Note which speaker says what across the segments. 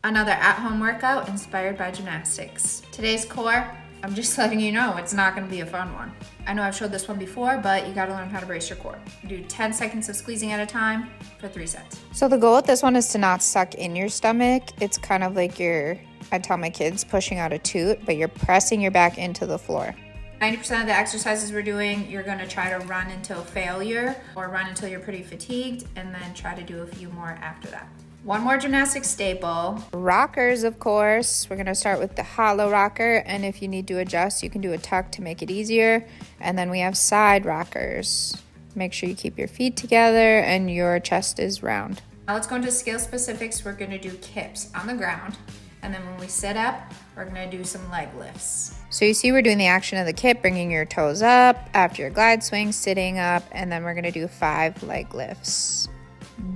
Speaker 1: Another at-home workout inspired by gymnastics. Today's core, I'm just letting you know it's not gonna be a fun one. I know I've showed this one before, but you gotta learn how to brace your core. Do 10 seconds of squeezing at a time for 3 sets.
Speaker 2: So the goal with this one is to not suck in your stomach. It's kind of like I tell my kids, pushing out a toot, but you're pressing your back into the floor.
Speaker 1: 90% of the exercises we're doing, you're gonna try to run until failure or run until you're pretty fatigued, and then try to do a few more after that. One more gymnastics staple.
Speaker 2: Rockers, of course. We're gonna start with the hollow rocker, and if you need to adjust, you can do a tuck to make it easier. And then we have side rockers. Make sure you keep your feet together and your chest is round.
Speaker 1: Now let's go into skill specifics. We're gonna do kips on the ground, and then when we sit up, we're gonna do some leg lifts.
Speaker 2: So you see we're doing the action of the kip, bringing your toes up, after your glide swing, sitting up, and then we're gonna do 5 leg lifts.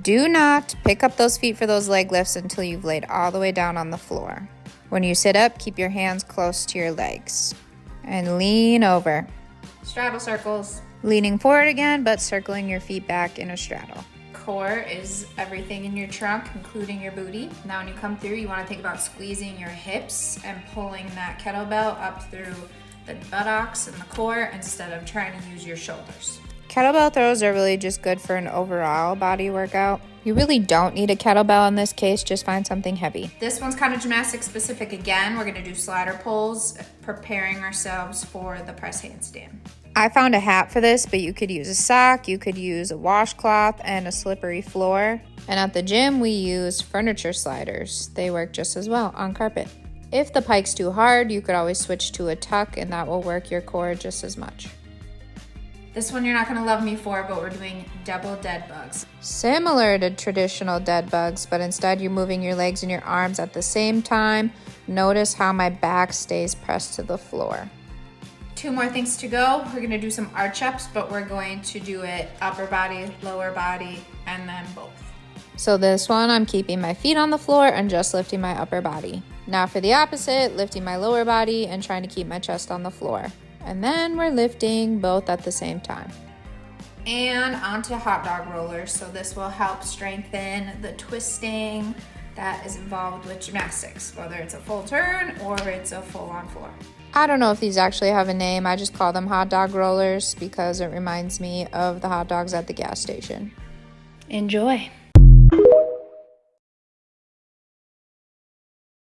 Speaker 2: Do not pick up those feet for those leg lifts until you've laid all the way down on the floor. When you sit up, keep your hands close to your legs and lean over.
Speaker 1: Straddle circles.
Speaker 2: Leaning forward again, but circling your feet back in a straddle.
Speaker 1: Core is everything in your trunk, including your booty. Now when you come through, you want to think about squeezing your hips and pulling that kettlebell up through the buttocks and the core instead of trying to use your shoulders.
Speaker 2: Kettlebell throws are really just good for an overall body workout. You really don't need a kettlebell in this case, just find something heavy.
Speaker 1: This one's kind of gymnastics specific again. We're gonna do slider pulls, preparing ourselves for the press handstand.
Speaker 2: I found a hat for this, but you could use a sock, you could use a washcloth and a slippery floor. And at the gym, we use furniture sliders. They work just as well on carpet. If the pike's too hard, you could always switch to a tuck and that will work your core just as much.
Speaker 1: This one you're not gonna love me for, but we're doing double dead bugs.
Speaker 2: Similar to traditional dead bugs, but instead you're moving your legs and your arms at the same time. Notice how my back stays pressed to the floor.
Speaker 1: 2 more things to go. We're gonna do some arch ups, but we're going to do it upper body, lower body, and then both.
Speaker 2: So this one, I'm keeping my feet on the floor and just lifting my upper body. Now for the opposite, lifting my lower body and trying to keep my chest on the floor. And then we're lifting both at the same time.
Speaker 1: And onto hot dog rollers. So this will help strengthen the twisting that is involved with gymnastics, whether it's a full turn or it's a full on floor.
Speaker 2: I don't know if these actually have a name. I just call them hot dog rollers because it reminds me of the hot dogs at the gas station.
Speaker 1: Enjoy.